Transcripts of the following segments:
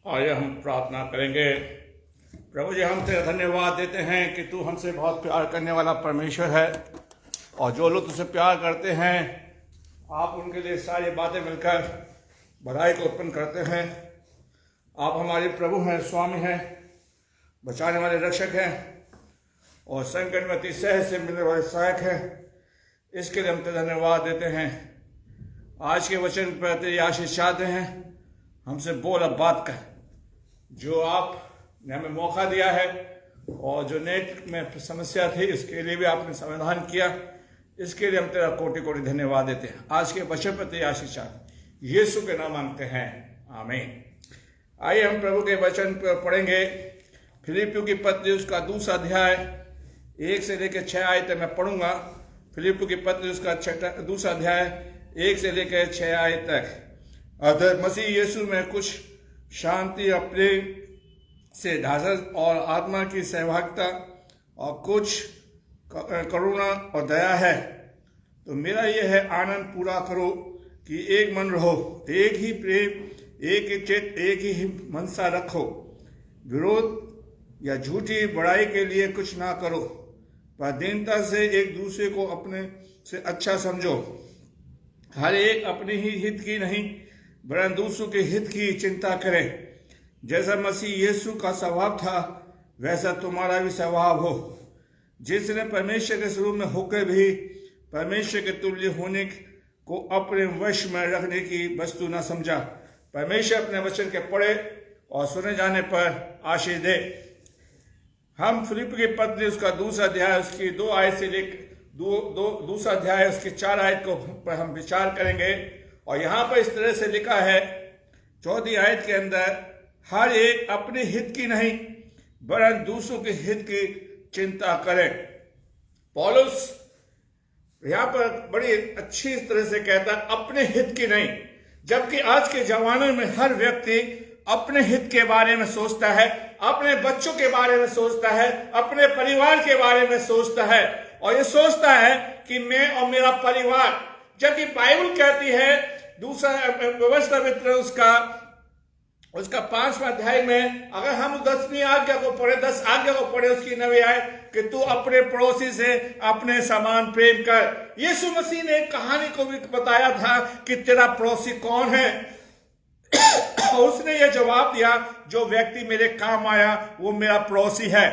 आइए हम प्रार्थना करेंगे। प्रभु जी, हम तेरा धन्यवाद देते हैं कि तू हमसे बहुत प्यार करने वाला परमेश्वर है, और जो लोग तुझसे प्यार करते हैं आप उनके लिए सारी बातें मिलकर भलाई को उत्पन्न करते हैं। आप हमारे प्रभु हैं, स्वामी हैं, बचाने वाले रक्षक हैं, और संकट में अति सहज से मिलने वाले सहायक हैं। इसके लिए हम तेरा धन्यवाद देते हैं। आज के वचन पर तेरी आशीष चाहते हैं। हमसे बोल अब बात कर। जो आपने हमें मौका दिया है और जो नेट में समस्या थी इसके लिए भी आपने समाधान किया, इसके लिए हम तेरा कोटि कोटि धन्यवाद देते हैं। आज के वचन पर तेरी आशीष चाहते यीशु के नाम मांगते हैं, आमीन। आइए हम प्रभु के वचन पर पढ़ेंगे। फिलिपियों की पत्री उसका 2 अध्याय 1 से लेकर 6 आयत मैं पढ़ूंगा। फिलिपियों की पत्री उसका 2 अध्याय 1 से लेकर 6 आयत तक। अतः मसीह यीशु में कुछ शांति और प्रेम से ढांढस और आत्मा की सहभागिता और कुछ करुणा और दया है, तो मेरा यह है, आनंद पूरा करो कि एक मन रहो, एक ही प्रेम, एक ही चित्त, एक ही मनसा रखो। विरोध या झूठी बड़ाई के लिए कुछ ना करो, पर दीनता से एक दूसरे को अपने से अच्छा समझो। हर एक अपने ही हित की नहीं वरन दूसरों के हित की चिंता करे। जैसा मसीह यीशु का स्वभाव था वैसा तुम्हारा भी स्वभाव हो, जिसने परमेश्वर के स्वरूप में होकर भी परमेश्वर के तुल्य होने को अपने वश में रखने की वस्तु न समझा। परमेश्वर अपने वचन के पढ़े और सुने जाने पर आशीष दे। हम फिलिप की पत्री उसका 2 अध्याय उसकी 2 आयत से लेकर 2 अध्याय उसकी 4 आयत को पर हम विचार करेंगे। और यहाँ पर इस तरह से लिखा है 4वीं आयत के अंदर, हर एक अपने हित की नहीं वरन दूसरों के हित की चिंता करे। पौलुस यहाँ पर बड़ी अच्छी तरह से कहता है अपने हित की नहीं, जबकि आज के जमाने में हर व्यक्ति अपने हित के बारे में सोचता है, अपने बच्चों के बारे में सोचता है, अपने परिवार के बारे में सोचता है, और ये सोचता है कि मैं और मेरा परिवार। जबकि बाइबल कहती है दूसरा व्यवस्था मित्र उसका 5वां अध्याय में, अगर हम 10वीं आज्ञा को पढ़े, 10 आज्ञा को पढ़े, उसकी 9वीं आए कि तू अपने पड़ोसी से अपने समान प्रेम कर। यीशु मसीह ने एक कहानी को भी बताया था कि तेरा पड़ोसी कौन है। उसने ये जवाब दिया, जो व्यक्ति मेरे काम आया वो मेरा पड़ोसी है।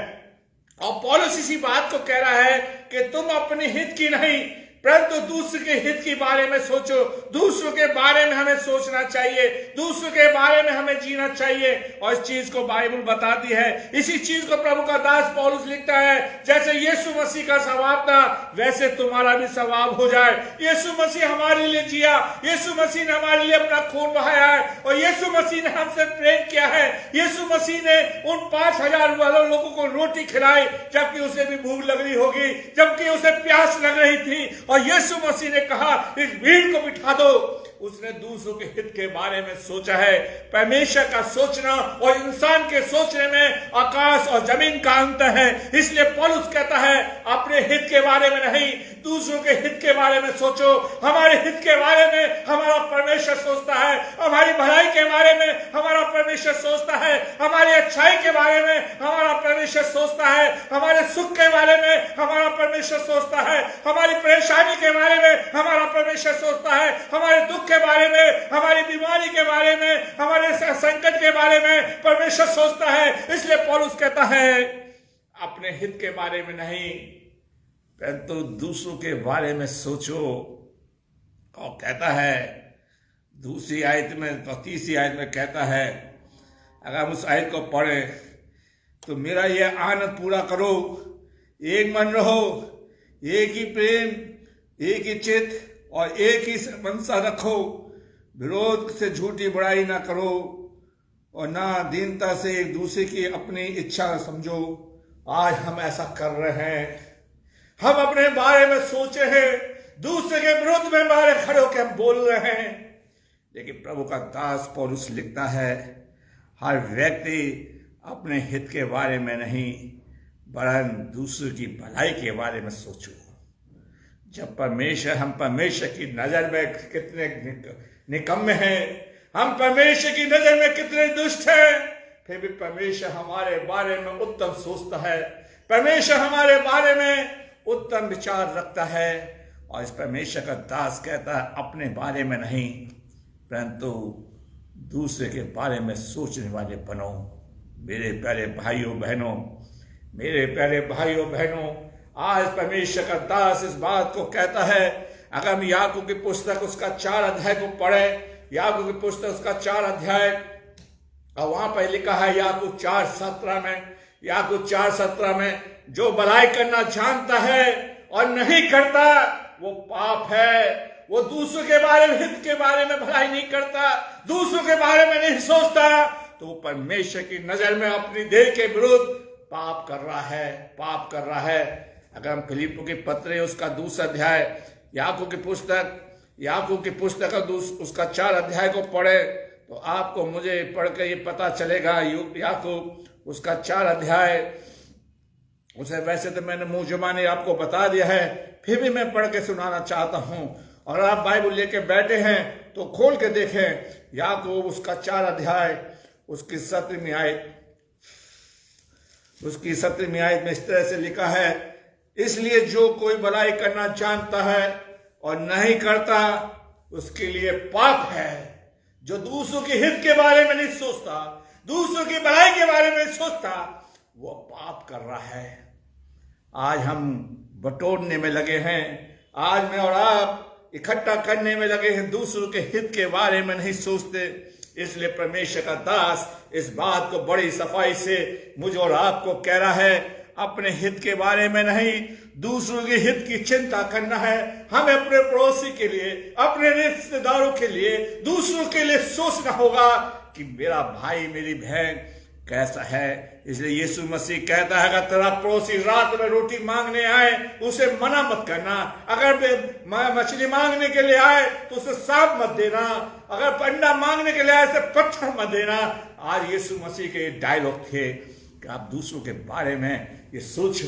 और पौलुस इसी बात को कह रहा है कि तुम अपने हित की नहीं परंतु दूसरे के हित के बारे में सोचो। दूसरों के बारे में हमें सोचना चाहिए, दूसरों के बारे में हमें जीना चाहिए, और इस चीज को बाइबल बताती है। इसी चीज को प्रभु का दास पौलुस लिखता है, जैसे यीशु मसीह का स्वभाव था वैसे तुम्हारा भी स्वभाव हो जाए। यीशु मसीह हमारे लिए जिया, यीशु मसीह ने हमारे लिए अपना खून बहाया है, और यीशु मसीह ने हमसे प्रेम किया है। यीशु मसीह ने उन 5000 वालों लोगों को रोटी खिलाई जबकि उसे भी भूख लग रही होगी, जबकि उसे प्यास लग रही थी, और यीशु मसीह ने कहा इस भीड़ को बिठा दो। उसने दूसरों के हित के बारे में सोचा है। परमेश्वर का सोचना और इंसान के सोचने में आकाश और जमीन का अंतर है। इसलिए पौलुस कहता है अपने हित के बारे में नहीं, दूसरों के हित के बारे में सोचो। हमारे हित के बारे में हमारा परमेश्वर सोचता है, हमारी भलाई के बारे में हमारा परमेश्वर सोचता है, हमारी अच्छाई के बारे में हमारा परमेश्वर सोचता है, हमारे सुख के बारे में हमारा परमेश्वर सोचता है, हमारी परेशानी के बारे में हमारा परमेश्वर सोचता है, हमारे दुख के बारे में, हमारी बीमारी के बारे में, हमारे संकट के बारे में परमेश्वर सोचता है। इसलिए पौलुस कहता है अपने हित के बारे में नहीं परंतु दूसरों के बारे में सोचो। और कहता है 2री आयत में तो 3री आयत में कहता है, अगर हम उस आयत को पढ़े तो मेरा यह आनंद पूरा करो, एक मन रहो, एक ही प्रेम, एक ही चित्त और एक ही मनसा रखो। विरोध से झूठी बड़ाई ना करो और ना दीनता से एक दूसरे की अपनी इच्छा समझो। आज हम ऐसा कर रहे हैं, हम अपने बारे में सोचे हैं, दूसरे के विरुद्ध में बारे खड़े होकर हम बोल रहे हैं। लेकिन प्रभु का दास पौलुस लिखता है हर व्यक्ति अपने हित के बारे में नहीं वरन दूसरों की भलाई के बारे में सोचो। जब हम परमेश्वर की नजर में कितने निकम्मे हैं, हम परमेश्वर की नजर में कितने दुष्ट हैं, फिर भी परमेश्वर हमारे बारे में उत्तम सोचता है, परमेश्वर हमारे बारे में उत्तम विचार रखता है। और इस परमेश्वर का दास कहता है अपने बारे में नहीं परंतु दूसरे के बारे में सोचने वाले बनो। मेरे प्यारे भाइयों बहनों, मेरे प्यारे भाइयों बहनों, आज परमेश्वर का दास इस बात को कहता है। अगर हम याकूब की पुस्तक उसका 4 अध्याय को पढ़े, याकूब की पुस्तक उसका 4 अध्याय, और वहां पर लिखा है याकूब 4:17 में, याकूब 4:17 में, जो भलाई करना जानता है और नहीं करता वो पाप है। वो दूसरों के बारे में, हित के बारे में भलाई नहीं करता, दूसरों के बारे में नहीं सोचता, तो वो परमेश्वर की नजर में अपनी देह के विरुद्ध पाप कर रहा है, पाप कर रहा है। अगर हम फिलिप्पो की पत्र उसका 2 अध्याय, याकूब की पुस्तक का उसका 4 अध्याय को पढ़े तो आपको मुझे पढ़ के ये पता चलेगा। याकूब उसका 4 अध्याय, उसे वैसे तो मैंने मुंह जुबानी आपको बता दिया है, फिर भी मैं पढ़ के सुनाना चाहता हूं। और आप बाइबल लेके बैठे हैं तो खोल के देखें। याकूब उसका 4 अध्याय उसकी 17वीं आयत में इस तरह से लिखा है, इसलिए जो कोई भलाई करना जानता है और नहीं करता उसके लिए पाप है। जो दूसरों के हित के बारे में नहीं सोचता, दूसरों की भलाई के बारे में नहीं सोचता, वो पाप कर रहा है। आज हम बटोरने में लगे हैं, आज मैं और आप इकट्ठा करने में लगे हैं, दूसरों के हित के बारे में नहीं सोचते। इसलिए परमेश्वर का दास इस बात को बड़ी सफाई से मुझे और आपको कह रहा है, अपने हित के बारे में नहीं, दूसरों के हित की चिंता करना है। हमें अपने पड़ोसी के लिए, अपने रिश्तेदारों के लिए, दूसरों के लिए सोचना होगा कि मेरा भाई मेरी बहन कैसा है। इसलिए यीशु मसीह कहता है, अगर तेरा पड़ोसी रात में रोटी मांगने आए उसे मना मत करना, अगर मछली मांगने के लिए आए तो उसे सांप मत देना, अगर अंडा मांगने के लिए आए उसे पत्थर मत देना। आज यीशु मसीह के डायलॉग थे कि आप दूसरों के बारे में ये सोचो।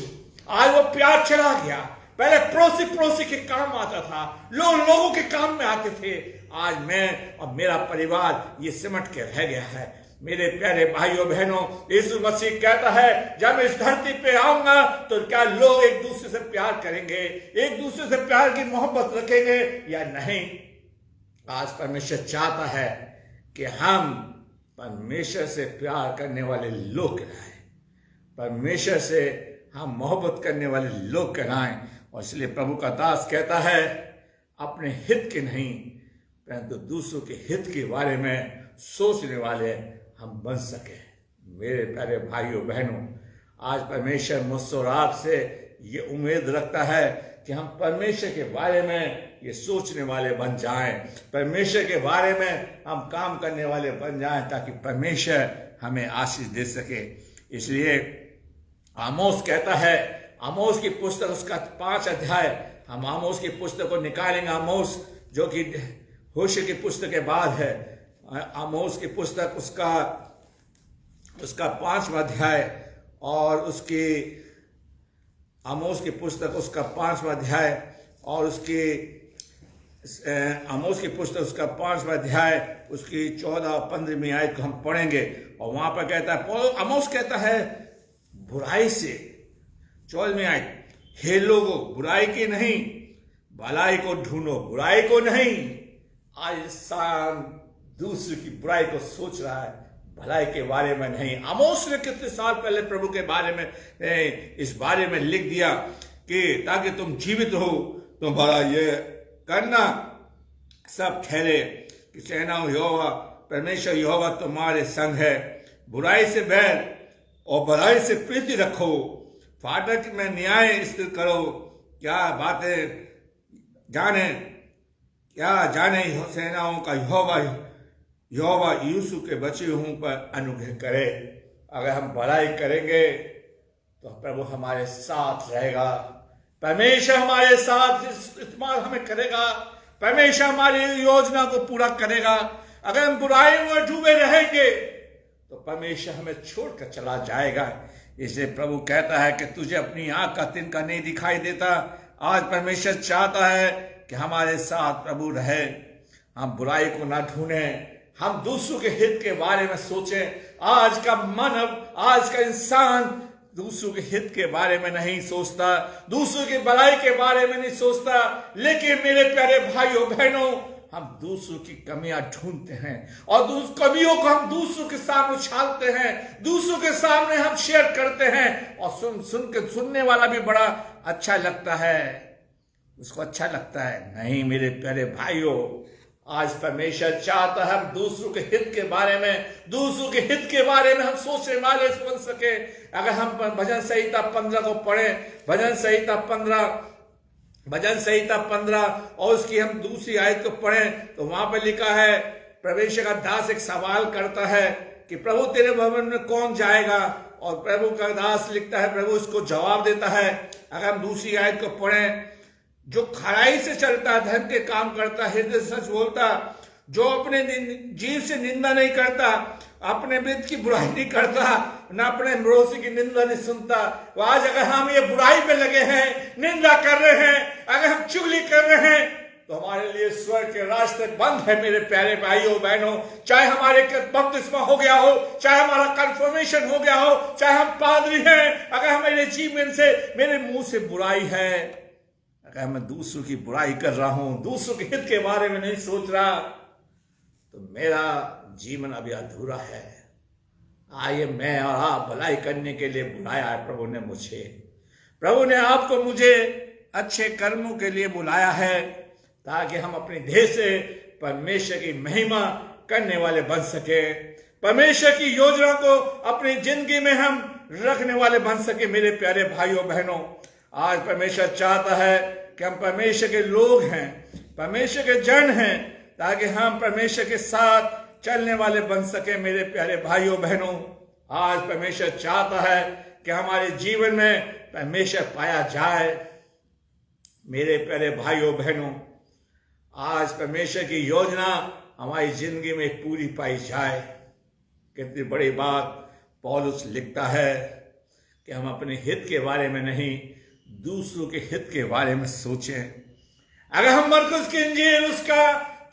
आज वो प्यार चला गया। पहले पड़ोसी के काम आता था, लोगों के काम में आते थे। आज मैं और मेरा परिवार ये सिमट के रह गया है। मेरे प्यारे भाइयों बहनों, यीशु मसीह कहता है, जब मैं इस धरती पे आऊंगा तो क्या लोग एक दूसरे से प्यार करेंगे, एक दूसरे से प्यार की मोहब्बत रखेंगे या नहीं। आज परमेश्वर चाहता है कि हम परमेश्वर से प्यार करने वाले लोग कहलाएं, परमेश्वर से हम मोहब्बत करने वाले लोग कहलाएं। और इसलिए प्रभु का दास कहता है, अपने हित के नहीं परंतु दूसरों के हित के बारे में सोचने वाले हम बन सके। मेरे प्यारे भाइयों बहनों, आज परमेश्वर मुझसे और आपसे ये उम्मीद रखता है कि हम परमेश्वर के बारे में ये सोचने वाले बन जाएं, परमेश्वर के बारे में हम काम करने वाले बन जाएं, ताकि परमेश्वर हमें आशीष दे सके। इसलिए आमोस कहता है, आमोस की पुस्तक उसका 5 अध्याय, हम आमोस की पुस्तक को निकालेंगे। आमोस जो कि होशे की पुस्तक के बाद है, आमोस की पुस्तक उसका 5वां अध्याय और उसकी आमोस की पुस्तक उसका 5वां अध्याय और उसकी आमोस की पुस्तक उसका 5वां अध्याय उसकी 14 और 15वीं आयत को हम पढ़ेंगे। और वहां पर कहता है, आमोस कहता है बुराई से, 14वीं आयत, हे लोगों बुराई की नहीं भलाई को ढूंढो, बुराई को नहीं। आज इंसान दूसरे की बुराई को सोच रहा है, भलाई के बारे में नहीं। आमोस ने कितने साल पहले प्रभु के बारे में इस बारे में लिख दिया कि ताकि तुम जीवित हो तुम्हारा ये करना सब ठहरे कि सेनाओं यहोवा परमेश्वर यहोवा तुम्हारे संग है। बुराई से बैर और भलाई से प्रीति रखो, फाटक में न्याय स्थिर करो। क्या बातें जाने सेनाओं का यहोवा यूसुफ के बचे हुओं पर अनुग्रह करे। अगर हम भलाई करेंगे तो प्रभु हमारे साथ रहेगा, परमेश्वर हमारे साथ इस्तेमाल हमें करेगा, परमेश्वर हमारी योजना को पूरा करेगा। अगर हम बुराई में डूबे रहेंगे तो परमेश्वर हमें छोड़कर चला जाएगा। इसलिए प्रभु कहता है कि तुझे अपनी आंख का तिनका नहीं दिखाई देता। आज परमेश्वर चाहता है कि हमारे साथ प्रभु रहे, हम बुराई को ना ढूंढें, हम दूसरों के हित के बारे में सोचें। आज का मानव, आज का इंसान दूसरों के हित के बारे में नहीं सोचता, दूसरों की भलाई के बारे में नहीं सोचता। लेकिन मेरे प्यारे भाइयों बहनों, हम दूसरों की कमियां ढूंढते हैं और उस कमियों को हम दूसरों के सामने उछालते हैं, दूसरों के सामने हम शेयर करते हैं और सुनने वाला भी बड़ा अच्छा लगता है, उसको अच्छा लगता है। नहीं मेरे प्यारे भाइयों, आज परमेश्वर चाहता है हम दूसरों के हित के बारे में, दूसरों के हित के बारे में हम सोचने वाले बन सके। अगर हम भजन संहिता 15 को पढ़ें, भजन संहिता 15 और उसकी हम दूसरी आयत को पढ़ें तो वहां पर लिखा है, परमेश्वर का दास एक सवाल करता है कि प्रभु तेरे भवन में कौन जाएगा, और प्रभु का दास लिखता है, प्रभु उसको जवाब देता है। अगर हम दूसरी आयत को पढ़ें, जो खराई से चलता है, धर्म के काम करता, हृदय से सच बोलता, जो अपने जीव से निंदा नहीं करता, अपने मित्र की बुराई नहीं करता, ना अपने पड़ोसी की निंदा नहीं सुनता। तो आज अगर हम ये बुराई में लगे हैं, निंदा कर रहे हैं, अगर हम चुगली कर रहे हैं, तो हमारे लिए स्वर्ग के रास्ते बंद है मेरे प्यारे भाइयों बहनों। चाहे हमारे बपतिस्मा हो गया हो, चाहे हमारा कन्फर्मेशन हो गया हो, चाहे हम पादरी हैं, अगर हमारे जीवन से, मेरे मुंह से बुराई है, अगर मैं दूसरों की बुराई कर रहा हूं, दूसरों के हित के बारे में नहीं सोच रहा, तो मेरा जीवन अभी अधूरा है। आइए, मैं और आप भलाई करने के लिए बुलाया है प्रभु ने मुझे, प्रभु ने आपको मुझे अच्छे कर्मों के लिए बुलाया है, ताकि हम अपने देह से परमेश्वर की महिमा करने वाले बन सके, परमेश्वर की योजना को अपनी जिंदगी में हम रखने वाले बन सके। मेरे प्यारे भाइयों बहनों, आज परमेश्वर चाहता है कि हम परमेश्वर के लोग हैं, परमेश्वर के जन हैं, ताकि हम परमेश्वर के साथ चलने वाले बन सके। मेरे प्यारे भाइयों बहनों, आज परमेश्वर चाहता है कि हमारे जीवन में परमेश्वर पाया जाए। मेरे प्यारे भाइयों बहनों, आज परमेश्वर की योजना हमारी जिंदगी में पूरी पाई जाए। कितनी बड़ी बात पौलुस लिखता है कि हम अपने हित के बारे में नहीं, दूसरों के हित के बारे में सोचें। अगर हम मरकुस की इंजील उसका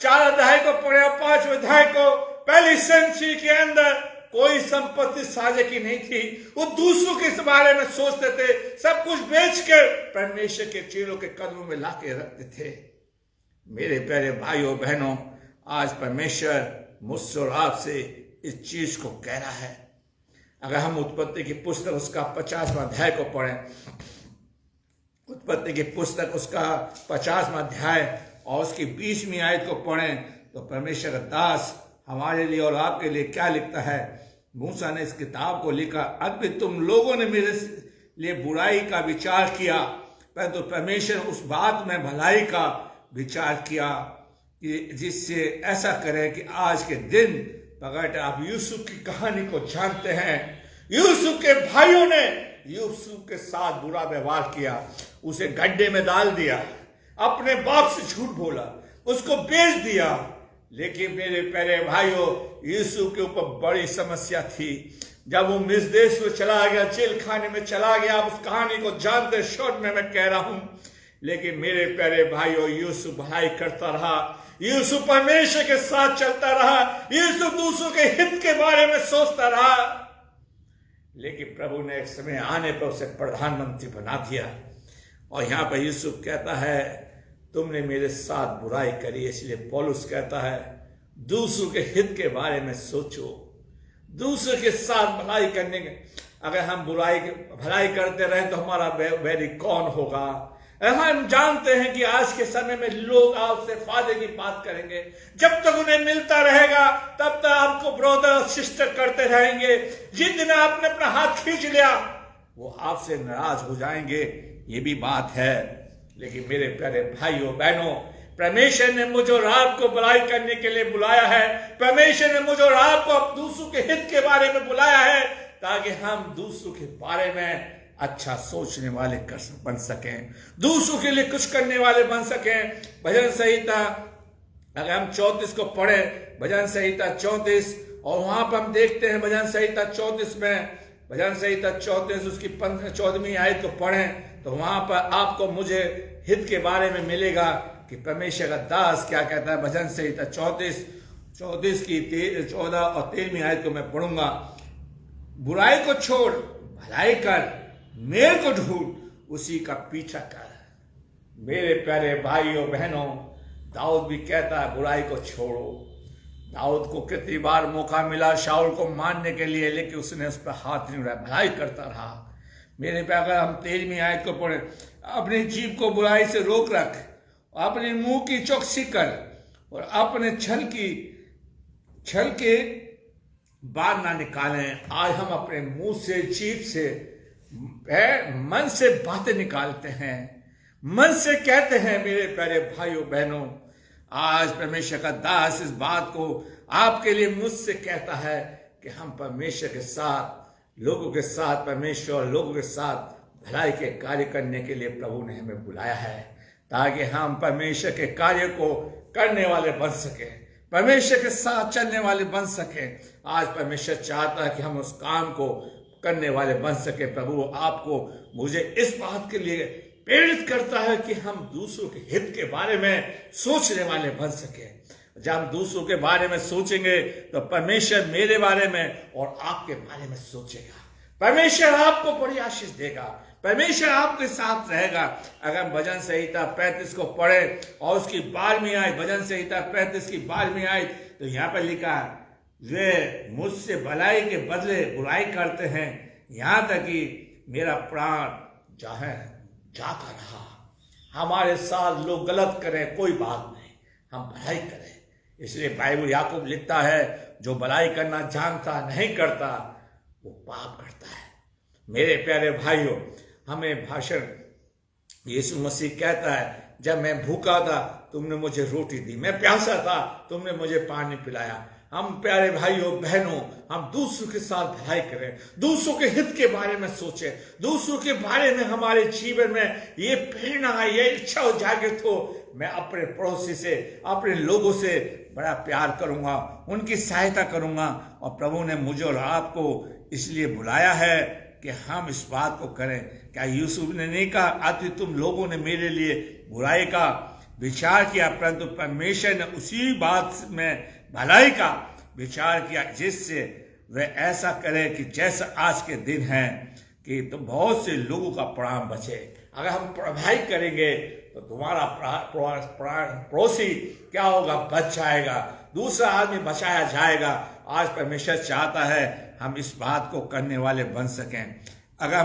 4 अध्याय को पढ़े, 5 अध्याय को, पहली सेंचुरी के अंदर कोई संपत्ति साझे की नहीं थी, वो दूसरों के बारे में सोचते थे, सब कुछ बेचकर परमेश्वर के चेलों के कदमों में लाके रखते थे। मेरे प्यारे भाइयों बहनों, आज परमेश्वर मुझसे और आपसे इस चीज को कह रहा है। अगर हम उत्पत्ति की पुस्तक उसका 50वां अध्याय को पढ़ें, उत्पत्ति की पुस्तक उसका 50वां अध्याय और उसकी 20वीं आयत को पढ़ें, तो परमेश्वर का दास हमारे लिए और आपके लिए क्या लिखता है। मूसा ने इस किताब को लिखा, अभी तुम लोगों ने मेरे लिए बुराई का विचार किया, परंतु परमेश्वर उस बात में भलाई का विचार किया कि जिससे ऐसा करें कि आज के दिन पकड़। आप यूसुफ की कहानी को जानते हैं। यूसुफ के भाइयों ने यूसुफ के साथ बुरा व्यवहार किया, उसे गड्ढे में डाल दिया, अपने बाप से झूठ बोला, उसको बेच दिया। लेकिन मेरे प्यारे भाइयों, यूसुफ के ऊपर बड़ी समस्या थी। जब वो मिस्र देश में चला गया, जेल खाने में चला गया, आप उस कहानी को जानते, शॉर्ट में मैं कह रहा हूं। लेकिन मेरे प्यारे भाइयों, यूसुफ भलाई करता रहा, यूसुफ परमेश्वर के साथ चलता रहा, यूसुफ दूसरों के हित के बारे में सोचता रहा। लेकिन प्रभु ने एक समय आने पर उसे प्रधानमंत्री बना दिया। और यहां पर यूसुफ कहता है, तुमने मेरे साथ बुराई करी। इसलिए पौलुस कहता है, दूसरों के हित के बारे में सोचो, दूसरों के साथ भलाई करने के। अगर हम भलाई करते रहे तो हमारा वैरी कौन होगा। हम जानते हैं कि आज के समय में लोग आपसे फायदे की बात करेंगे, जब तक उन्हें मिलता रहेगा तब तक आपको ब्रदर और सिस्टर करते रहेंगे। जिस दिन आपने अपना हाथ खींच लिया, वो आपसे नाराज हो जाएंगे, ये भी बात है। लेकिन मेरे प्यारे भाइयों बहनों, परमेश्वर ने मुझे और आपको भलाई करने के लिए बुलाया है। परमेश्वर ने मुझे और आपको दूसरों के हित के बारे में बुलाया है, ताकि हम दूसरों के बारे में अच्छा सोचने वाले बन सकें, दूसरों के लिए कुछ करने वाले बन सकें। भजन संहिता अगर हम 34 को पढ़े, भजन संहिता 34, और वहां पर हम देखते हैं भजन संहिता 34 में, भजन संहिता 34 उसकी 14वीं आयत को पढ़ें, तो वहां पर आपको मुझे हित के बारे में मिलेगा कि परमेश्वर का दास क्या कहता है। भजन संहिता 34 34 की 14 और 13वीं आयत को मैं पढ़ूंगा। बुराई को छोड़, भलाई कर, मेल को ढूंढ, उसी का पीछा कर। मेरे प्यारे भाइयों बहनों, दाऊद भी कहता है बुराई को छोड़ो। दाऊद को कितनी बार मौका मिला शाऊल को मारने के लिए, लेकिन उसने उस पर हाथ नहीं उठाया, भलाई करता रहा। मेरे पे अगर हम 13वीं आयत को पढ़े, अपनी जीभ को बुराई से रोक रख, अपने मुंह की चौकसी कर और अपने छल के बात ना निकालें। आज हम अपने मुंह से, जीभ से, मन से बातें निकालते हैं, मन से कहते हैं। मेरे प्यारे भाइयों बहनों, आज परमेश्वर का दास इस बात को आपके लिए मुझसे कहता है कि हम परमेश्वर के साथ, लोगों के साथ, परमेश्वर लोगों के साथ भलाई के कार्य करने के लिए प्रभु ने हमें बुलाया है, ताकि हम परमेश्वर के कार्य को करने वाले बन सके, परमेश्वर के साथ चलने वाले बन सके। आज परमेश्वर चाहता है कि हम उस काम को करने वाले बन सके। प्रभु आपको, मुझे इस बात के लिए प्रेरित करता है कि हम दूसरों के हित के बारे में सोचने वाले बन सके। जब हम दूसरों के बारे में सोचेंगे तो परमेश्वर मेरे बारे में और आपके बारे में सोचेगा। परमेश्वर आपको बड़ी आशीष देगा, परमेश्वर आपके साथ रहेगा। अगर हम भजन संहिता 35 को पढ़े और उसकी 12वीं आयत, भजन संहिता 35 की 12वीं आयत, तो यहाँ पर लिखा है, वे मुझसे भलाई के बदले बुराई करते हैं, यहाँ तक कि मेरा प्राण जाता रहा। हमारे साथ लोग गलत करें, कोई बात नहीं, हम भलाई करें। इसलिए बाइबल याकूब लिखता है, जो भलाई करना जानता नहीं करता वो पाप करता है। मेरे प्यारे भाइयों, हमें भाषण यीशु मसीह कहता है, जब मैं भूखा था तुमने मुझे रोटी दी, मैं प्यासा था तुमने मुझे पानी पिलाया। हम प्यारे भाइयों बहनों, हम दूसरों के साथ भलाई करें, दूसरों के हित के बारे में सोचें, दूसरों के बारे में हमारे जीवन में ये प्रेरणा है, ये इच्छा जागृत हो, मैं अपने पड़ोसी से, अपने लोगों से बड़ा प्यार करूंगा, उनकी सहायता करूंगा। और प्रभु ने मुझे और आपको इसलिए बुलाया है कि हम इस बात को करें। क्या यूसुफ ने नहीं कहा, आखिर तुम लोगों ने मेरे लिए बुराई का विचार किया, परंतु परमेश्वर ने उसी बात में भलाई का विचार किया, जिससे वह ऐसा करे कि जैसा आज के दिन है कि तो बहुत से लोगों का प्राण बचे। अगर हम भलाई करेंगे तो तुम्हारा पड़ोसी क्या होगा, बच जाएगा, दूसरा आदमी बचाया जाएगा। आज परमेश्वर चाहता है हम इस बात को करने वाले बन सकें। अगर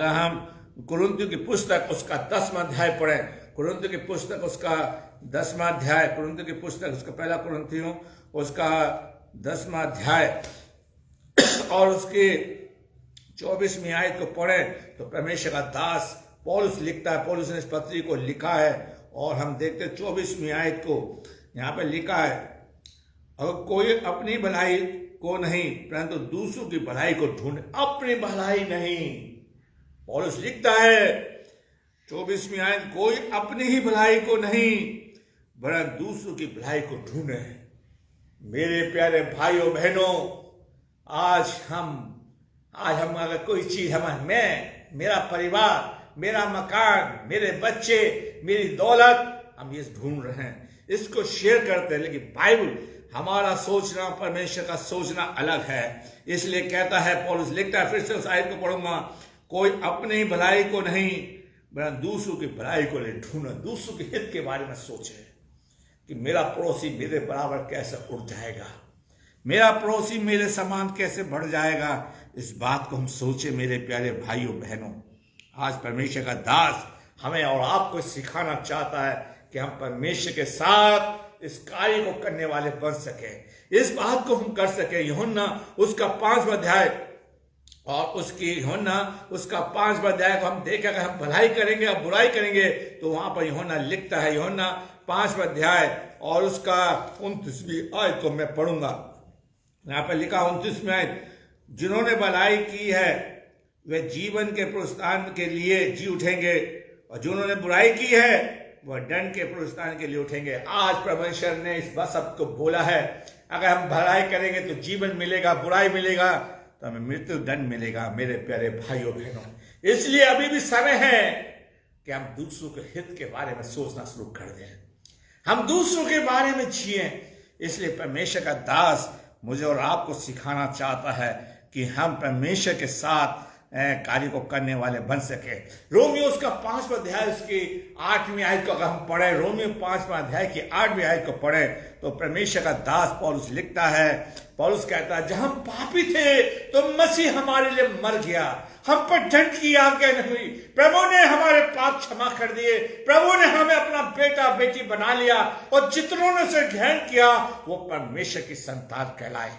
हम कुरिन्थियों की पुस्तक उसका 10वां अध्याय पढ़ें, कुरिन्थियों की पुस्तक उसका 10वां अध्याय, कुरिन्थियों की पुस्तक उसका पहला कुरिन्थियों उसका 10वां अध्याय और उसके 24वीं आयत को पढ़ें तो परमेश्वर का दास पौलुस लिखता है, पौलुस ने इस पत्री को लिखा है और हम देखते हैं 24वीं आयत को। यहाँ पर लिखा है, अगर कोई अपनी भलाई को नहीं परंतु दूसरों की भलाई को ढूंढे, अपनी भलाई नहीं। पौलुस लिखता है 24वीं आयत, कोई अपनी ही भलाई को नहीं वरन दूसरों की भलाई को ढूंढे। मेरे प्यारे भाइयों बहनों, आज हम अगर कोई चीज मेरा परिवार, मेरा मकान, मेरे बच्चे, मेरी दौलत, हम ये ढूंढ रहे हैं, इसको शेयर करते हैं, लेकिन बाइबल हमारा सोचना, परमेश्वर का सोचना अलग है। इसलिए कहता है, पौलुस लिखता है, फिर से उस आयत को पढ़ूंगा, कोई अपनी भलाई को नहीं वरन दूसरों की भलाई को ले ढूंढे, दूसरों के हित के बारे में सोचे कि मेरा पड़ोसी मेरे बराबर कैसे उठ जाएगा, मेरा पड़ोसी मेरे समान कैसे बढ़ जाएगा। इस बात को हम सोचे मेरे प्यारे भाइयों बहनों। आज परमेश्वर का दास हमें और आपको सिखाना चाहता है कि हम परमेश्वर के साथ इस कार्य को करने वाले बन सके, इस बात को हम कर सके। यूहन्ना उसका 5वां अध्याय और उसका 5वां अध्याय को हम देखें, अगर हम भलाई करेंगे और बुराई करेंगे तो वहां पर यूहन्ना लिखता है, यूहन्ना 5वां अध्याय और उसका 29वीं आयत को मैं पढ़ूंगा। यहाँ पर लिखा 29वीं आयत, जिन्होंने भलाई की है वे जीवन के पुनरुत्थान के लिए जी उठेंगे और जिन्होंने बुराई की है वह दंड के पुनरुत्थान के लिए उठेंगे। आज परमेश्वर ने इस बात सबको बोला है, अगर हम भलाई करेंगे तो जीवन मिलेगा, बुराई मिलेगा तो हमें मृत्यु दंड मिलेगा। मेरे प्यारे भाइयों बहनों, इसलिए अभी भी समय है कि हम दूसरों के हित के बारे में सोचना शुरू कर दें, हम दूसरों के बारे में जिए। इसलिए परमेश्वर का दास मुझे और आपको सिखाना चाहता है कि हम परमेश्वर के साथ कार्य को करने वाले बन सके। रोमियो उसका 5वां अध्याय उसकी 8वीं आयत को अगर हम पढ़े, रोमियो 5वां अध्याय की 8वीं आयत को पढ़े तो परमेश्वर का दास पौलुस लिखता है, पौलुस कहता है, जहां हम पापी थे तो मसीह हमारे लिए मर गया, हम पर दंड की आज्ञा नहीं हुई, प्रभु ने हमारे पाप क्षमा कर दिए, प्रभु ने हमें अपना बेटा बेटी बना लिया और जितनों ने उसे ग्रहण किया वो परमेश्वर की संतान कहलाए।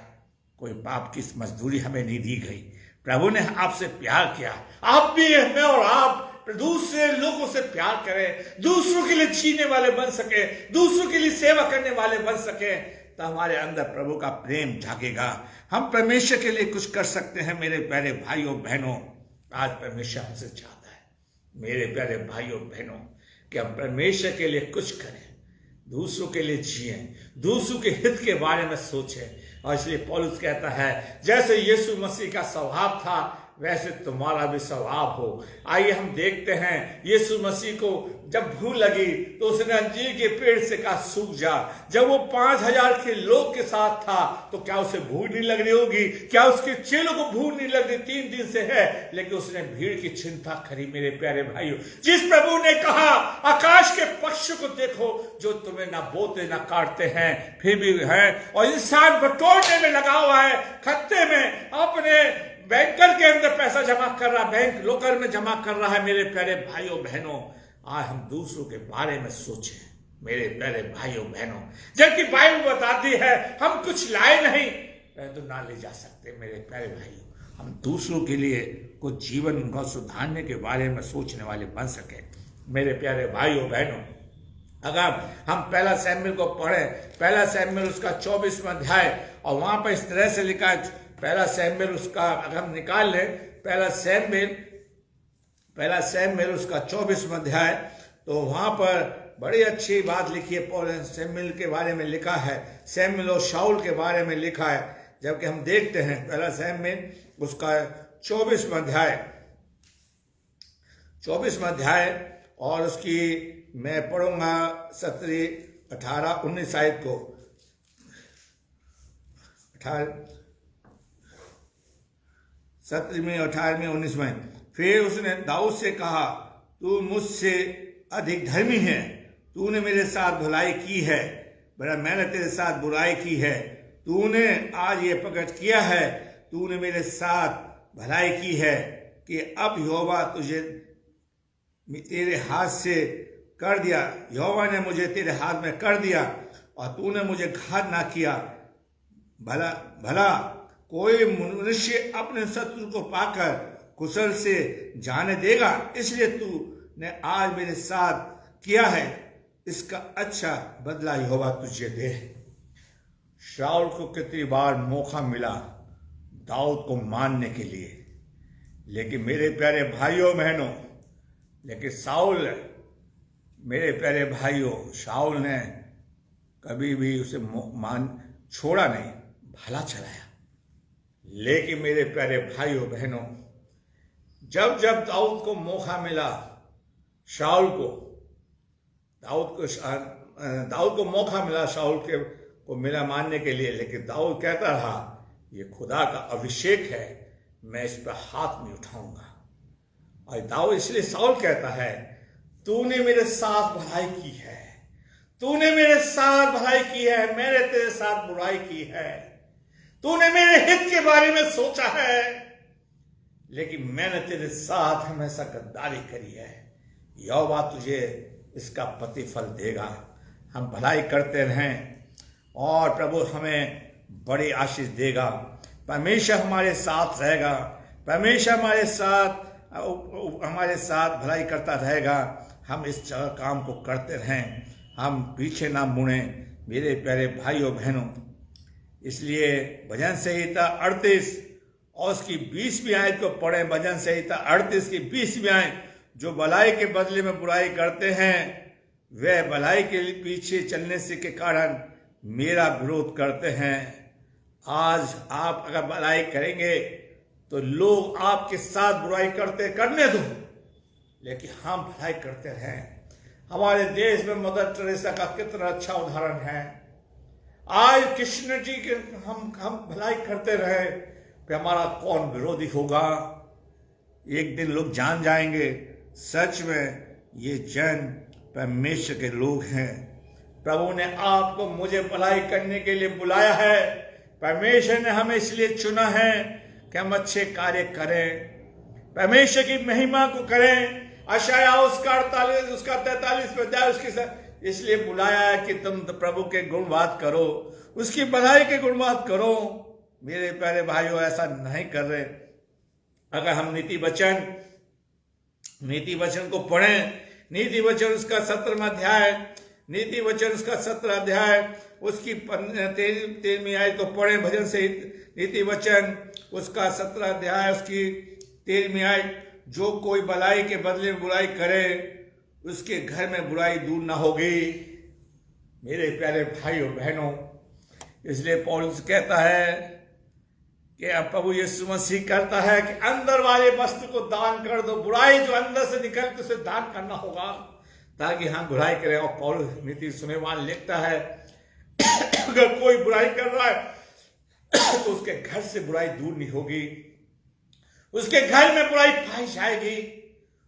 कोई पाप की मजदूरी हमें नहीं दी गई। प्रभु ने आपसे प्यार किया, आप भी मैं और आप दूसरे लोगों से प्यार करें, दूसरों के लिए जीने वाले बन सके, दूसरों के लिए सेवा करने वाले बन सके, तो हमारे अंदर प्रभु का प्रेम जागेगा। हम परमेश्वर के लिए कुछ कर सकते हैं। मेरे प्यारे भाइयों बहनों, आज परमेश्वर हमसे चाहता है, मेरे प्यारे भाइयों बहनों, कि हम परमेश्वर के लिए कुछ करें, दूसरों के लिए जिएं, दूसरों के हित के बारे में सोचें। और इसलिए पौलुस कहता है, जैसे यीशु मसीह का स्वभाव था वैसे तुम्हारा भी स्वभाव हो। आइए हम देखते हैं, यीशु मसीह को जब भूख लगी तो उसने अंजीर के पेड़ से कहा सूख जा। जब वो 5000 के लोग के साथ था तो क्या उसे भूख नहीं लग रही होगी? क्या उसके चेलों को भूख नहीं लग रही? 3 दिन से है, लेकिन उसने भीड़ की चिंता करी। मेरे प्यारे भाइयों, जिस प्रभु ने कहा आकाश के पक्षी को देखो जो तुम्हें ना बोते ना काटते हैं फिर भी है, और इंसान बटोरने में लगा हुआ है, खत्ते में अपने बैंकर के अंदर पैसा जमा कर रहा, बैंक लोकर में जमा कर रहा है। मेरे प्यारे भाइयों बहनों, आज हम दूसरों के बारे में सोचें। मेरे प्यारे भाइयों बहनों, जबकि बाइबल बताती है हम कुछ लाए नहीं तो ना ले जा सकते। मेरे प्यारे भाइयों, हम दूसरों के लिए कुछ जीवन को सुधारने के बारे में सोचने वाले बन सके। मेरे प्यारे भाइयों बहनों, अगर हम पहला शमूएल को पढ़े, पहला शमूएल उसका 24वां अध्याय, और वहां पर इस तरह से लिखा है, पहला शमूएल उसका अगर हम निकाल लें, पहला शमूएल उसका 24वां अध्याय, तो वहां पर बड़ी अच्छी बात लिखी है। पौलुस शमूएल के बारे में लिखा है, शमूएल और शाऊल के बारे में लिखा है। जबकि हम देखते हैं पहला शमूएल उसका 24वां अध्याय और उसकी मैं पढ़ूंगा 17, 18, 19 आयत को। 17वीं, 18वीं, 19वीं। फिर उसने दाऊद से कहा, तू मुझसे अधिक धर्मी है, तूने मेरे साथ भलाई की है, बड़ा मैंने तेरे साथ बुराई की है। तूने आज ये प्रकट किया है, तूने मेरे साथ भलाई की है कि अब यहोवा तुझे तेरे हाथ से कर दिया, यहोवा ने मुझे तेरे हाथ में कर दिया और तूने मुझे घात ना किया। भला कोई मनुष्य अपने शत्रु को पाकर कुशल से जाने देगा? इसलिए तूने आज मेरे साथ किया है, इसका अच्छा बदला यहोवा तुझे दे। शाऊल को कितनी बार मौका मिला दाऊद को मारने के लिए, लेकिन मेरे प्यारे भाइयों बहनों, लेकिन शाऊल, मेरे प्यारे भाइयों, शाऊल ने कभी भी उसे छोड़ा नहीं, भला चलाया। लेकिन मेरे प्यारे भाइयों बहनों, जब जब दाऊद को मौका मिला, शाऊल को मौका मिला, शाऊल को मिला मारने के लिए, लेकिन दाऊद कहता रहा ये खुदा का अभिषेक है, मैं इस पर हाथ नहीं उठाऊंगा। और दाऊद इसलिए शाऊल कहता है, तूने मेरे साथ भलाई की है, तूने मेरे साथ भलाई की है, मैंने तेरे साथ बुराई की है। तूने मेरे हित के बारे में सोचा है, लेकिन मैंने तेरे साथ हमेशा गद्दारी करी है। यहोवा तुझे इसका प्रतिफल देगा। हम भलाई करते रहें और प्रभु हमें बड़ी आशीष देगा। परमेश्वर हमारे साथ रहेगा, परमेश्वर हमारे साथ भलाई करता रहेगा। हम इस काम को करते रहें, हम पीछे ना मुड़ें। मेरे प्यारे भाइयों बहनों, इसलिए भजन संहिता 38 और उसकी 20वीं आयत को पढ़ें। भजन संहिता 38 की 20वीं आयत, जो भलाई के बदले में बुराई करते हैं वे भलाई के पीछे चलने से के कारण मेरा विरोध करते हैं। आज आप अगर भलाई करेंगे तो लोग आपके साथ बुराई करने दो, लेकिन हम भलाई करते रहें। हमारे देश में मदर टेरेसा का कितना अच्छा उदाहरण है। आज कृष्ण जी के हम भलाई करते रहे फिर हमारा कौन विरोधी होगा? एक दिन लोग जान जाएंगे सच में ये जन परमेश्वर के लोग हैं। प्रभु ने आपको मुझे भलाई करने के लिए बुलाया है। परमेश्वर ने हमें इसलिए चुना है कि हम अच्छे कार्य करें, परमेश्वर की महिमा को करें। यशायाह उसका 48 उसका 43 अध्याय उसकी इसलिए बुलाया है कि तुम प्रभु के गुणवाद करो, उसकी भलाई के गुणवाद करो। मेरे प्यारे भाइयों, ऐसा नहीं कर रहे। अगर हम नीति वचन को पढ़ें, नीति वचन उसका 17वां अध्याय, नीति वचन उसका 17 अध्याय उसकी 13वीं आयत को पढ़े, भजन से नीति वचन उसका 17 अध्याय उसकी 13वीं आयत, जो कोई भलाई के बदले में बुराई करे उसके घर में बुराई दूर ना होगी। मेरे प्यारे भाइयों बहनों, इसलिए पौलुस कहता है कि अब प्रभु यीशु मसीह करता है कि अंदर वाले वस्तु को दान कर दो। बुराई जो अंदर से निकलती उसे दान करना होगा ताकि हम बुराई करें। और पौलुस नीति सुलेमान लिखता है अगर कोई बुराई कर रहा है तो उसके घर से बुराई दूर नहीं होगी, उसके घर में बुराई पाई जाएगी,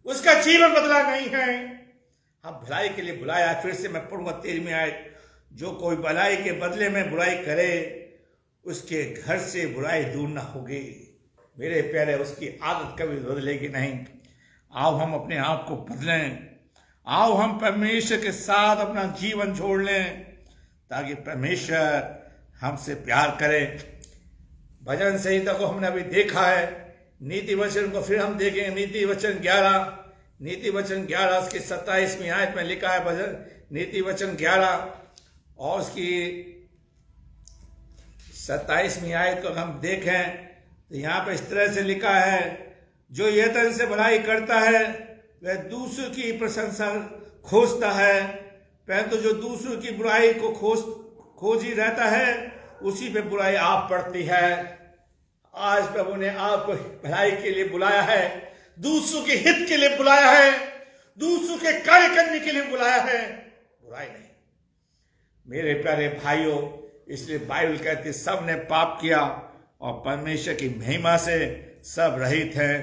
उसका जीवन बदला नहीं है। हम भलाई के लिए बुलाया। फिर से मैं पढ़ूंगा 13वीं आयत, जो कोई भलाई के बदले में बुराई करे उसके घर से बुराई दूर ना होगी। मेरे प्यारे, उसकी आदत कभी बदलेगी नहीं। आओ हम अपने आप को बदलें, आओ हम परमेश्वर के साथ अपना जीवन जोड़ लें ताकि परमेश्वर हमसे प्यार करे। भजन संहिता को हमने अभी देखा है, नीति वचन को फिर हम देखेंगे। नीति वचन 11 उसकी 27वीं आयत में लिखा है। भजन नीति वचन 11 और उसकी 27वीं आयत को हम देखें तो यहाँ पर इस तरह से लिखा है, जो यत्न से भलाई करता है वह दूसरों की प्रशंसा खोजता है, परंतु जो दूसरों की बुराई को खोज ही रहता है उसी पे बुराई आप पड़ती है। आज प्रभु ने आपको भलाई के लिए बुलाया है, दूसरों के हित के लिए बुलाया है, दूसरों के कार्य करने के लिए बुलाया है, बुराई नहीं। मेरे प्यारे भाइयों, इसलिए बाइबल कहती सब ने पाप किया और परमेश्वर की महिमा से सब रहित हैं।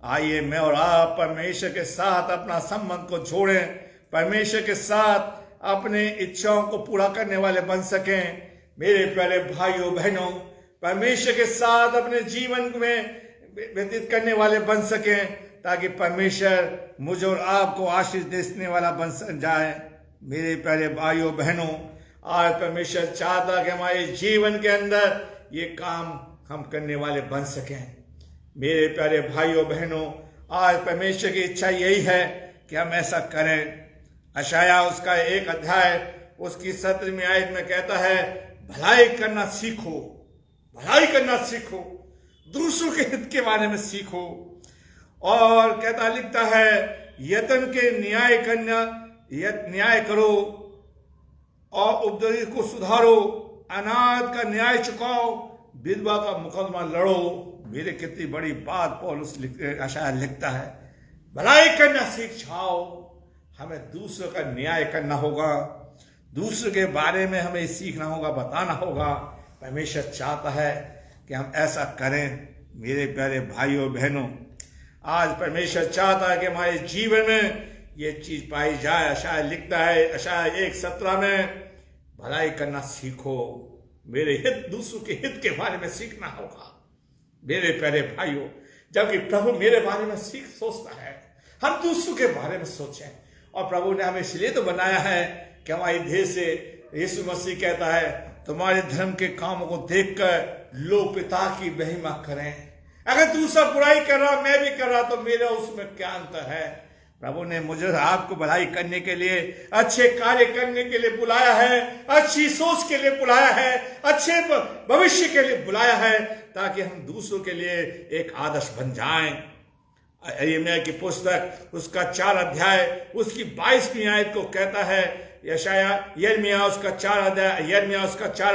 आइए मैं और आप परमेश्वर के साथ अपना संबंध को जोड़ें, परमेश्वर के साथ अपने इच्छाओं को पूरा करने वाले बन सकें। मेरे प्यारे भाइयों बहनों, परमेश्वर के साथ अपने जीवन में व्यतीत करने वाले बन सकें ताकि परमेश्वर मुझे और आपको आशीष देने वाला बन जाए। मेरे प्यारे भाइयों बहनों, आज परमेश्वर चाहता कि हमारे जीवन के अंदर ये काम हम करने वाले बन सकें। मेरे प्यारे भाइयों बहनों, आज परमेश्वर की इच्छा यही है कि हम ऐसा करें। यशायाह उसका 1 अध्याय उसकी 17वीं आयत में कहता है, भलाई करना सीखो, भलाई करना सीखो, दूसरों के हित के बारे में सीखो। और कहता लिखता है, यत्न के न्याय करो और उपद्रवी को सुधारो, अनाथ का न्याय चुकाओ, विधवा का मुकदमा लड़ो। मेरे कितनी बड़ी बात पौलुस यशायाह लिखता है। भलाई करना सीख जाओ। हमें दूसरों का न्याय करना होगा, दूसरों के बारे में हमें सीखना होगा, बताना होगा। परमेश्वर चाहता है कि हम ऐसा करें। मेरे प्यारे भाइयों बहनों, आज परमेश्वर चाहता है कि हमारे जीवन में ये चीज पाई जाए। यशायाह लिखता है, यशायाह 1:17 में, भलाई करना सीखो। मेरे हित, दूसरों के हित के बारे में सीखना होगा। मेरे प्यारे भाइयों, जबकि प्रभु मेरे बारे में सोचता है, हम दूसरों के बारे में सोचें। और प्रभु ने हमें इसलिए तो बनाया है कि हमारी देह से यीशु मसीह कहता है, तुम्हारे धर्म के कामों को देखकर लोग पिता की महिमा करें। अगर दूसरा बुराई कर रहा, मैं भी कर रहा, तो मेरा उसमें क्या अंतर है? प्रभु ने मुझे आपको भलाई करने के लिए, अच्छे कार्य करने के लिए बुलाया है, अच्छी सोच के लिए बुलाया है, अच्छे भविष्य के लिए बुलाया है, ताकि हम दूसरों के लिए एक आदर्श बन जाएं। यिर्मयाह की पुस्तक उसका 4 अध्याय उसकी 22वीं आयत को कहता है, यिर्मयाह उसका 4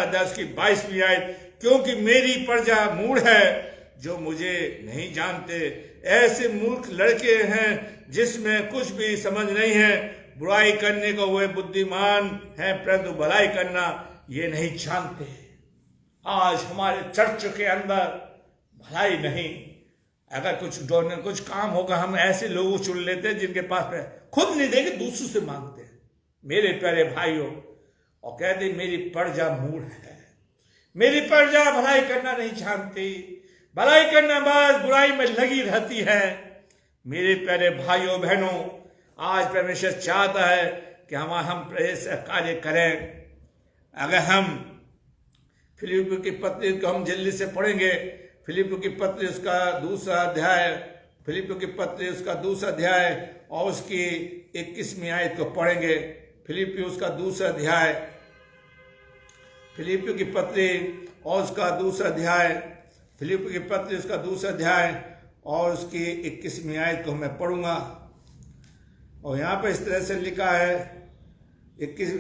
अध्याय उसकी 22वीं आयत, क्योंकि मेरी प्रजा मूढ़ है जो मुझे नहीं जानते, ऐसे मूर्ख लड़के हैं जिसमें कुछ भी समझ नहीं है। बुराई करने को वे बुद्धिमान हैं, परंतु भलाई करना ये नहीं जानते। आज हमारे चर्च के अंदर भलाई नहीं, अगर कुछ काम होगा हम ऐसे लोगों चुन लेते हैं जिनके पास खुद नहीं देंगे, दूसरों से मांगते हैं मेरे प्यारे भाइयों, और कहते मेरी प्रजा मूढ़ है, मेरी प्रजा भलाई करना नहीं जानती, भलाई करना बस बुराई में लगी रहती है। मेरे प्यारे भाइयों बहनों, आज परमेश्वर चाहता है कि हम ऐसा कार्य करें। अगर हम फिलिप्पियों की पत्री को हम जल्दी से पढ़ेंगे, फिलिप्पियों की पत्री उसका दूसरा अध्याय, फिलिप्पियों की पत्री उसका दूसरा अध्याय और उसकी 21वीं आयत को पढ़ेंगे। फिलिप्पियों उसका दूसरा अध्याय, फिलिप्पियों की पत्री और उसका दूसरा अध्याय, फिलिप्पियों की पत्री उसका दूसरा अध्याय और उसकी 21वीं आयत को मैं पढ़ूंगा। और यहाँ पर इस तरह से लिखा है 21,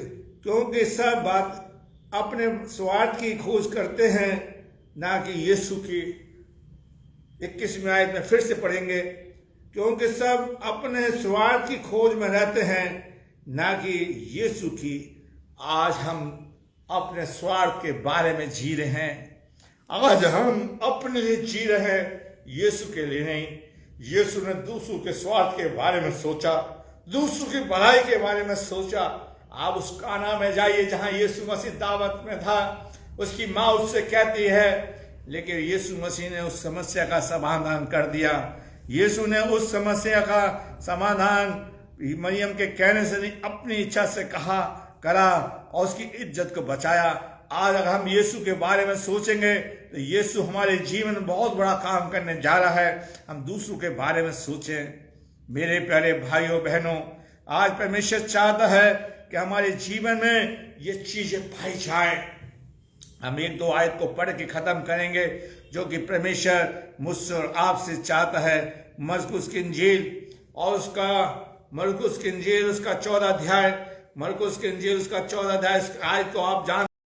क्योंकि सब बात अपने स्वार्थ की खोज करते हैं, ना कि यीशु की। 21वीं आयत में फिर से पढ़ेंगे, क्योंकि सब अपने स्वार्थ की खोज में रहते हैं, ना कि यीशु की। आज हम अपने स्वार्थ के बारे में जी रहे हैं, आज हम अपने लिए जी रहे हैं, यीशु के लिए नहीं। यीशु ने दूसरों के स्वार्थ के बारे में सोचा, दूसरों की भलाई के बारे में सोचा। आप उस काना में जाइए जहां यीशु मसीह दावत में था, उसकी माँ उससे कहती है, लेकिन यीशु मसीह ने उस समस्या का समाधान कर दिया। यीशु ने उस समस्या का समाधान मरियम के कहने से नहीं, अपनी इच्छा से करा और उसकी इज्जत को बचाया। आज अगर हम यीशु के बारे में सोचेंगे तो यीशु हमारे जीवन में बहुत बड़ा काम करने जा रहा है। हम दूसरों के बारे में सोचें। मेरे प्यारे भाइयों बहनों, आज परमेश्वर चाहता है कि हमारे जीवन में ये चीजें पाई जाए। हम 1-2 आयत को पढ़ के खत्म करेंगे, जो कि परमेश्वर मुझसे और आपसे चाहता है। मरकुस की इंजील और उसका 14 अध्याय, मरकुस की इंजील उसका 14 अध्याय, आयत को आप जान